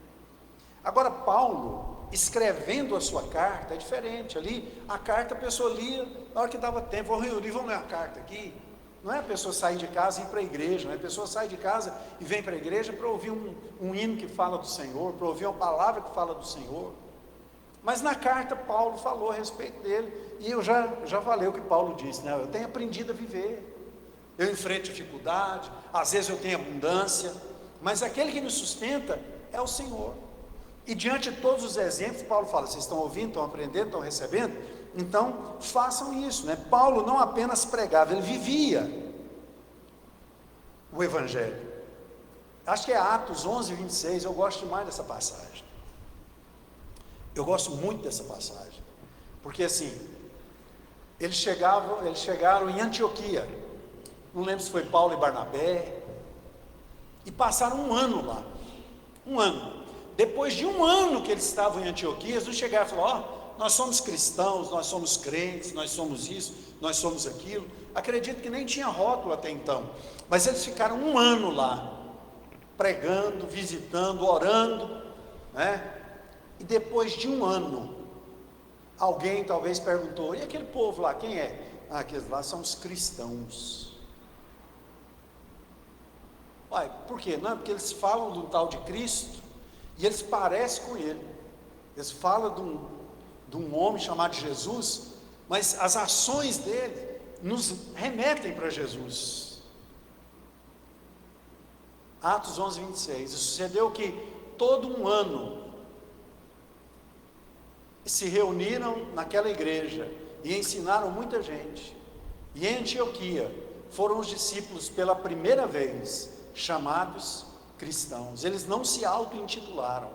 Agora Paulo, escrevendo a sua carta, é diferente. Ali, a carta a pessoa lia, na hora que dava tempo, vamos reunir, vamos ler a carta aqui. Não é a pessoa sair de casa e ir para a igreja, não é a pessoa sair de casa e vem para a igreja para ouvir um hino que fala do Senhor, para ouvir uma palavra que fala do Senhor. Mas na carta Paulo falou a respeito dele, e eu já falei o que Paulo disse, né? Eu tenho aprendido a viver, eu enfrento dificuldade, às vezes eu tenho abundância, mas aquele que me sustenta é o Senhor. E diante de todos os exemplos, Paulo fala, vocês estão ouvindo, estão aprendendo, estão recebendo? Então, façam isso, né? Paulo não apenas pregava, ele vivia o Evangelho. Acho que é Atos 11, 26, eu gosto demais dessa passagem. Eu gosto muito dessa passagem, porque assim, eles chegaram em Antioquia, não lembro se foi Paulo e Barnabé, e passaram um ano lá, um ano. Depois de um ano que eles estavam em Antioquia, eles chegaram e falaram: ó, nós somos cristãos, nós somos crentes, nós somos isso, nós somos aquilo. Acredito que nem tinha rótulo até então, mas eles ficaram um ano lá, pregando, visitando, orando, né? E depois de um ano, alguém talvez perguntou: e aquele povo lá, quem é? Ah, aqueles lá são os cristãos. Uai, por quê? Não, porque eles falam do tal de Cristo, e eles parecem com ele. Eles falam de um homem chamado Jesus, mas as ações dele nos remetem para Jesus. Atos 11, 26. Sucedeu que todo um ano se reuniram naquela igreja e ensinaram muita gente. E em Antioquia foram os discípulos pela primeira vez chamados cristãos. Eles não se auto-intitularam,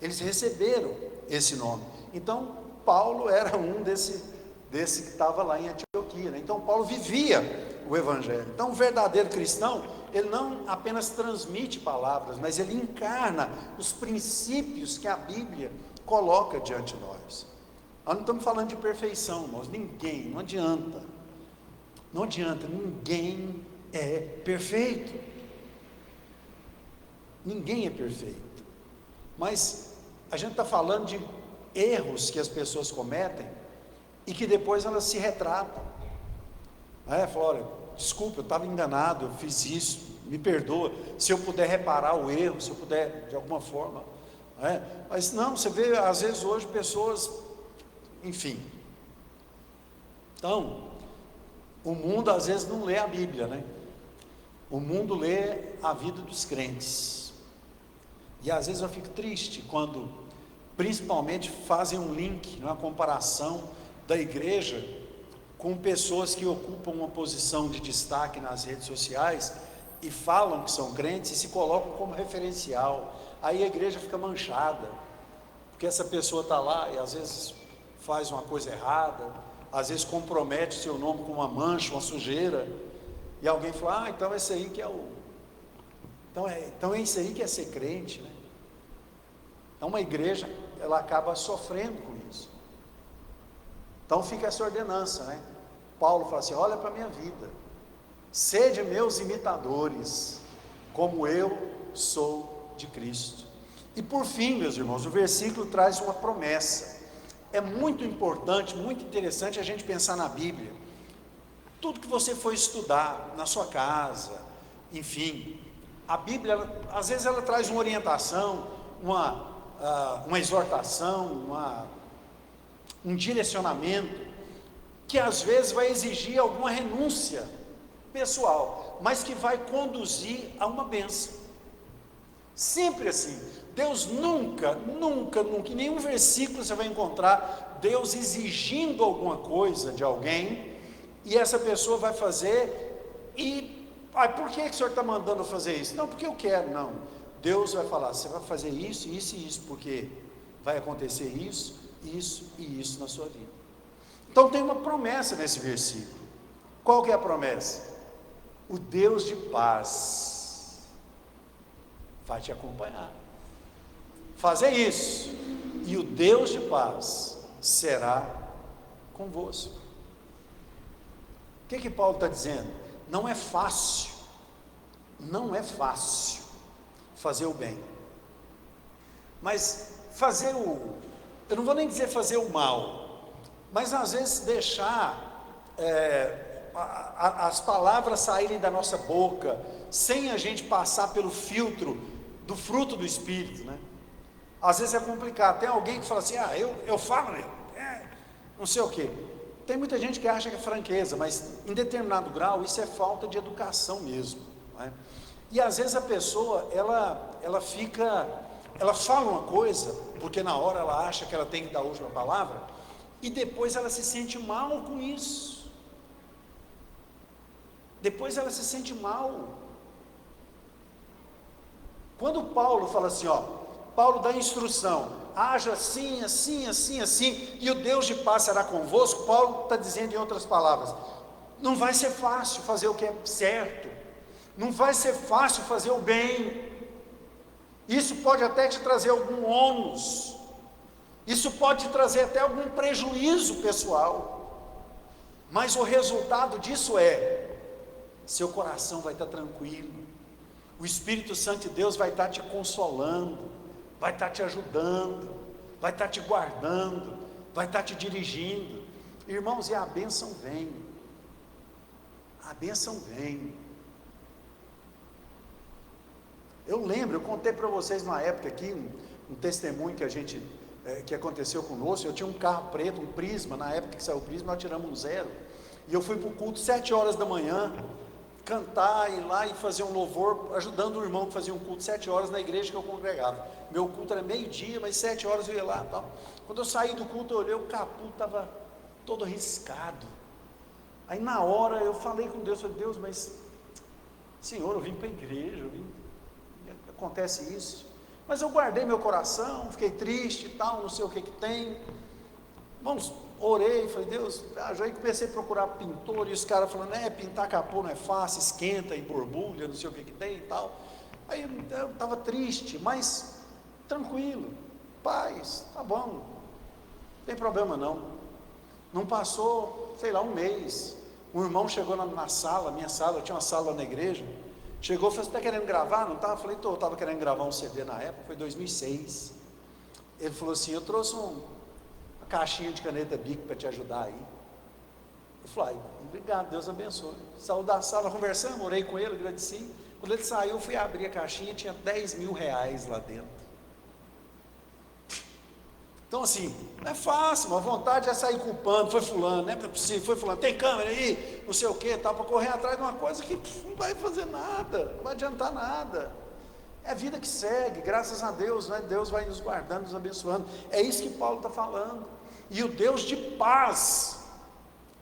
eles receberam esse nome. Então Paulo era um desse que estava lá em Antioquia, né? Então Paulo vivia o Evangelho. Então o verdadeiro cristão, ele não apenas transmite palavras, mas ele encarna os princípios que a Bíblia coloca diante de nós. Nós não estamos falando de perfeição, irmãos. Ninguém, não adianta, ninguém é perfeito, ninguém é perfeito, mas a gente está falando de erros que as pessoas cometem e que depois elas se retratam, falam: olha, desculpa, eu estava enganado, eu fiz isso, me perdoa, se eu puder reparar o erro, se eu puder de alguma forma, mas não, você vê às vezes hoje pessoas, enfim. Então, o mundo às vezes não lê a Bíblia, né? O mundo lê a vida dos crentes, e às vezes eu fico triste quando, principalmente, fazem um link, uma comparação da igreja com pessoas que ocupam uma posição de destaque nas redes sociais e falam que são crentes e se colocam como referencial. Aí a igreja fica manchada, porque essa pessoa está lá e às vezes faz uma coisa errada, às vezes compromete o seu nome com uma mancha, uma sujeira, e alguém fala: ah, então esse aí que é o... Então é isso aí que é ser crente, né? Então uma igreja, ela acaba sofrendo com isso. Então fica essa ordenança, né? Paulo fala assim: olha para a minha vida, sede meus imitadores, como eu sou de Cristo. E por fim, meus irmãos, o versículo traz uma promessa. É muito importante, muito interessante a gente pensar na Bíblia. Tudo que você for estudar na sua casa, enfim, a Bíblia, às vezes ela traz uma orientação, uma exortação, um direcionamento, que às vezes vai exigir alguma renúncia pessoal, mas que vai conduzir a uma bênção. Sempre assim. Deus nunca, em nenhum versículo você vai encontrar Deus exigindo alguma coisa de alguém, e essa pessoa vai fazer, e por que o senhor está mandando eu fazer isso? Não, porque eu quero. Não, Deus vai falar: você vai fazer isso, isso e isso, porque vai acontecer isso, isso e isso na sua vida. Então tem uma promessa nesse versículo. Qual que é a promessa? O Deus de paz vai te acompanhar. Fazer isso, e o Deus de paz será convosco. O que Paulo está dizendo? Não é fácil fazer o bem, mas eu não vou nem dizer fazer o mal, mas às vezes deixar as palavras saírem da nossa boca, sem a gente passar pelo filtro do fruto do Espírito, né? Às vezes é complicado. Tem alguém que fala assim: eu falo, não sei o que. Tem muita gente que acha que é franqueza, mas em determinado grau isso é falta de educação mesmo, né? E às vezes a pessoa, ela fala uma coisa, porque na hora ela acha que ela tem que dar a última palavra, e depois ela se sente mal com isso. Depois ela se sente mal. Quando Paulo fala assim, Paulo dá instrução, haja assim, assim, assim, assim, e o Deus de paz será convosco. Paulo está dizendo em outras palavras, não vai ser fácil fazer o que é certo, não vai ser fácil fazer o bem, isso pode até te trazer algum ônus, isso pode te trazer até algum prejuízo pessoal, mas o resultado disso seu coração vai estar tranquilo, o Espírito Santo de Deus vai estar te consolando, vai estar te ajudando, vai estar te guardando, vai estar te dirigindo. Irmãos, e a bênção vem. A bênção vem. Eu lembro, eu contei para vocês numa época aqui, um testemunho que aconteceu conosco. Eu tinha um carro preto, um Prisma, na época que saiu o Prisma, nós tiramos um 0, e eu fui para o culto 7 horas da manhã, cantar, ir lá e fazer um louvor, ajudando o irmão que fazia um culto 7 horas na igreja que eu congregava. Meu culto era meio-dia, mas 7 horas eu ia lá e tal. Quando eu saí do culto, eu olhei, o capô estava todo riscado. Aí na hora eu falei com Deus, falei, Deus, mas Senhor, eu vim para a igreja, acontece isso. Mas eu guardei meu coração, fiquei triste e tal, não sei o que tem. Vamos, orei, falei, Deus, aí comecei a procurar pintor, e os caras falando, pintar capô não é fácil, esquenta e borbulha, não sei o que tem e tal. Aí eu estava triste, mas tranquilo, paz, tá bom, não tem problema não. Não passou, sei lá, um mês, um irmão chegou na sala, minha sala, eu tinha uma sala na igreja, chegou e falou, você está querendo gravar? Não estava? Eu falei, eu estava querendo gravar um CD na época, foi 2006. Ele falou assim, eu trouxe uma caixinha de caneta Bic para te ajudar aí. Eu falei, obrigado, Deus abençoe. Saiu da sala, conversamos, orei com ele, agradeci. Quando ele saiu, eu fui abrir a caixinha, tinha R$10.000 lá dentro. Então assim, não é fácil, a vontade é sair culpando, foi fulano, não é possível, foi fulano, tem câmera aí, não sei o que, para correr atrás de uma coisa que não vai fazer nada, não vai adiantar nada. É a vida que segue, graças a Deus, né? Deus vai nos guardando, nos abençoando. É isso que Paulo está falando. E o Deus de paz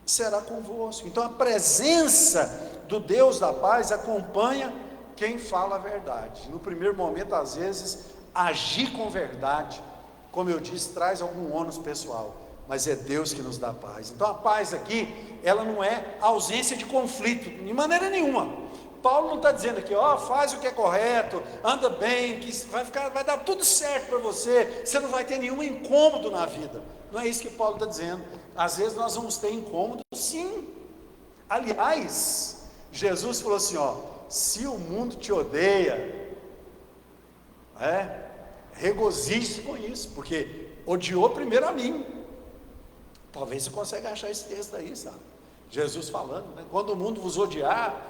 será convosco. Então a presença do Deus da paz acompanha quem fala a verdade. No primeiro momento, às vezes, agir com verdade, como eu disse, traz algum ônus pessoal, mas é Deus que nos dá paz. Então a paz aqui, ela não é ausência de conflito, de maneira nenhuma. Paulo não está dizendo aqui, faz o que é correto, anda bem, que vai dar tudo certo para você, você não vai ter nenhum incômodo na vida. Não é isso que Paulo está dizendo. Às vezes nós vamos ter incômodo, sim. Aliás, Jesus falou assim, se o mundo te odeia, regozije-se com isso, porque odiou primeiro a mim. Talvez você consiga achar esse texto aí, sabe? Jesus falando, né? Quando o mundo vos odiar,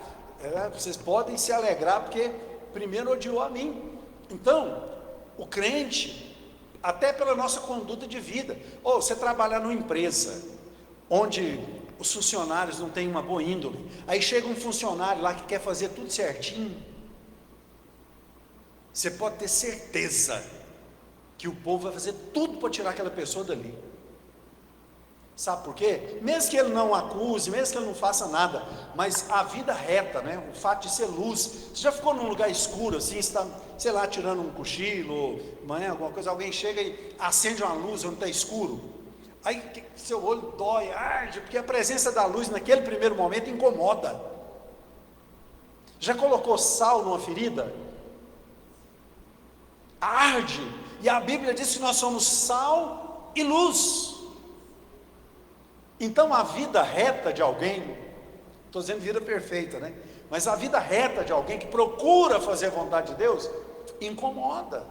vocês podem se alegrar, porque primeiro odiou a mim. Então, o crente, até pela nossa conduta de vida, você trabalhar numa empresa, onde os funcionários não têm uma boa índole, aí chega um funcionário lá que quer fazer tudo certinho, você pode ter certeza que o povo vai fazer tudo para tirar aquela pessoa dali. Sabe por quê? Mesmo que ele não acuse, mesmo que ele não faça nada, mas a vida reta, né? O fato de ser luz. Você já ficou num lugar escuro assim, está, sei lá, tirando um cochilo, manhã, alguma coisa, alguém chega e acende uma luz onde está escuro, aí seu olho dói, arde, porque a presença da luz naquele primeiro momento incomoda. Já colocou sal numa ferida? Arde, e a Bíblia diz que nós somos sal e luz. Então a vida reta de alguém, estou dizendo vida perfeita, né? Mas a vida reta de alguém que procura fazer a vontade de Deus, incomoda.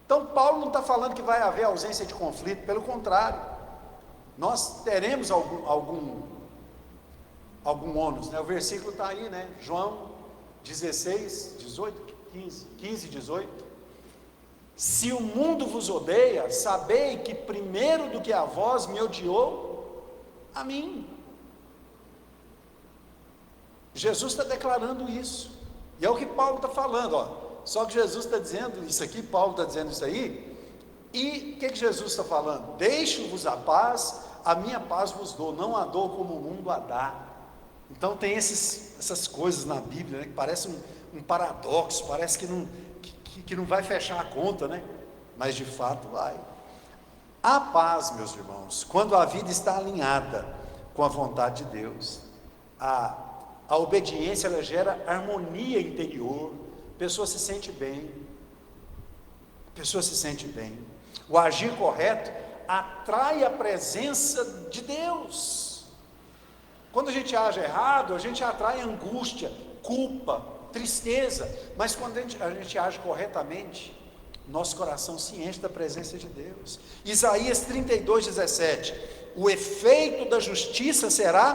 Então Paulo não está falando que vai haver ausência de conflito, pelo contrário, nós teremos algum ônus, né? O versículo está aí, né? João 16, 18, 15, 18. Se o mundo vos odeia, sabei que primeiro do que a vós me odiou a mim. Jesus está declarando isso, e é o que Paulo está falando, Só que Jesus está dizendo isso aqui, Paulo está dizendo isso aí, E o que Jesus está falando? Deixo-vos a paz, a minha paz vos dou, não a dou como o mundo a dá. Então tem essas coisas na Bíblia, né, que parece um paradoxo, parece que não vai fechar a conta, né? Mas de fato vai. A paz, meus irmãos, quando a vida está alinhada com a vontade de Deus, a obediência, ela gera harmonia interior, a pessoa se sente bem, o agir correto atrai a presença de Deus. Quando a gente age errado, a gente atrai angústia, culpa, tristeza, mas quando a gente age corretamente, nosso coração se enche da presença de Deus. Isaías 32:17, o efeito da justiça será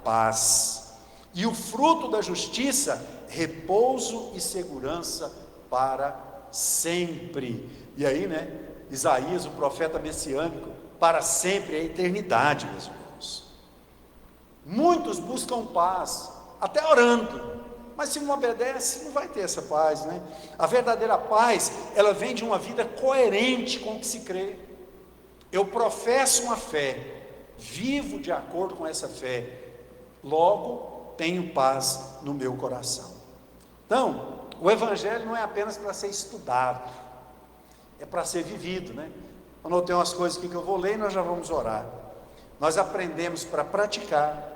paz, e o fruto da justiça, repouso e segurança para sempre. E aí, né, Isaías, o profeta messiânico, para sempre é a eternidade, meus irmãos. Muitos buscam paz, até orando, mas se não obedece, não vai ter essa paz, né? A verdadeira paz, ela vem de uma vida coerente com o que se crê. Eu professo uma fé, vivo de acordo com essa fé, logo tenho paz no meu coração. Então, o Evangelho não é apenas para ser estudado, é para ser vivido, né? Anotei umas coisas aqui que eu vou ler e nós já vamos orar. Nós aprendemos para praticar,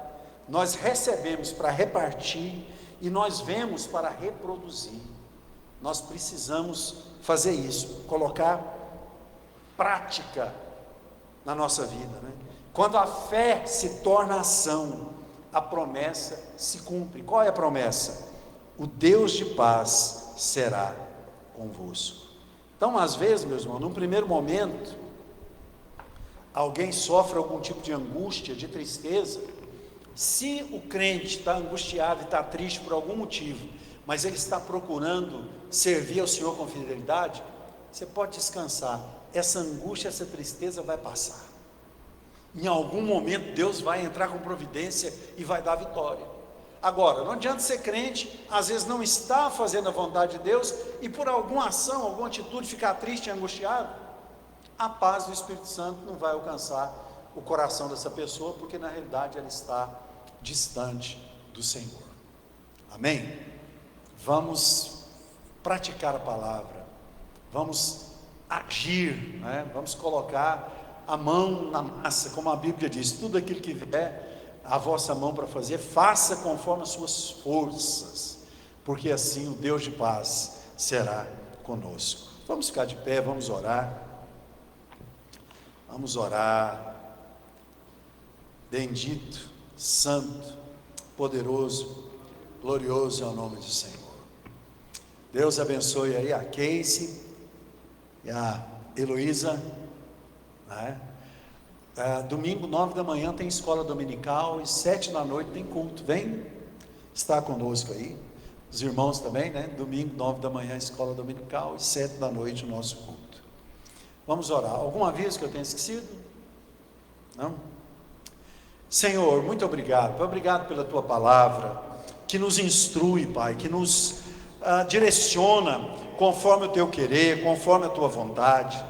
nós recebemos para repartir, e nós vemos para reproduzir. Nós precisamos fazer isso, colocar prática na nossa vida, né? Quando a fé se torna ação, a promessa se cumpre. Qual é a promessa? O Deus de paz será convosco. Então, às vezes, meus irmãos, num primeiro momento, alguém sofre algum tipo de angústia, de tristeza. Se o crente está angustiado e está triste por algum motivo, mas ele está procurando servir ao Senhor com fidelidade, você pode descansar, essa angústia, essa tristeza vai passar. Em algum momento Deus vai entrar com providência e vai dar vitória. Agora, não adianta ser crente, às vezes não está fazendo a vontade de Deus, e por alguma ação, alguma atitude ficar triste e angustiado, a paz do Espírito Santo não vai alcançar o coração dessa pessoa, porque na realidade ela está distante do Senhor. Amém? Vamos praticar a palavra, vamos agir, né? Vamos colocar a mão na massa, como a Bíblia diz, tudo aquilo que vier a vossa mão para fazer, faça conforme as suas forças, porque assim o Deus de paz será conosco. Vamos ficar de pé, vamos orar. Vamos orar. Bendito, santo, poderoso, glorioso é o nome do Senhor. Deus abençoe aí a Casey e a Heloísa, né? Domingo 9 da manhã tem escola dominical e 7 da noite tem culto. Vem estar conosco aí. Os irmãos também, né? Domingo 9 da manhã escola dominical e 7 da noite o nosso culto. Vamos orar. Algum aviso que eu tenha esquecido? Não? Senhor, muito obrigado. Obrigado pela tua palavra, que nos instrui, Pai, que nos direciona conforme o teu querer, conforme a tua vontade.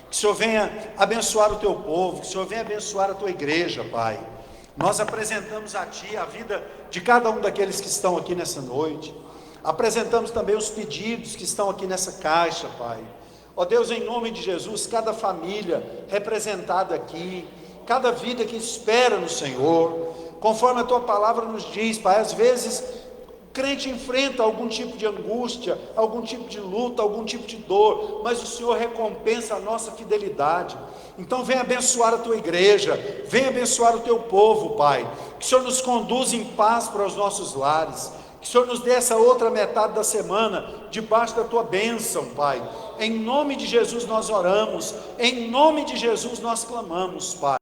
Que o Senhor venha abençoar o teu povo, que o Senhor venha abençoar a tua igreja, Pai. Nós apresentamos a Ti a vida de cada um daqueles que estão aqui nessa noite. Apresentamos também os pedidos que estão aqui nessa caixa, Pai. Ó Deus, em nome de Jesus, cada família representada aqui, cada vida que espera no Senhor, conforme a tua palavra nos diz, Pai, às vezes o crente enfrenta algum tipo de angústia, algum tipo de luta, algum tipo de dor, mas o Senhor recompensa a nossa fidelidade. Então vem abençoar a tua igreja, vem abençoar o teu povo, Pai, que o Senhor nos conduza em paz para os nossos lares, que o Senhor nos dê essa outra metade da semana, debaixo da tua bênção, Pai. Em nome de Jesus nós oramos, em nome de Jesus nós clamamos, Pai.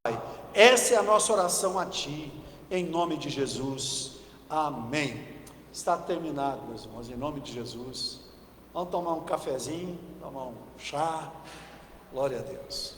Essa é a nossa oração a Ti, em nome de Jesus, amém. Está terminado, meus irmãos, em nome de Jesus. Vamos tomar um cafezinho, tomar um chá, glória a Deus.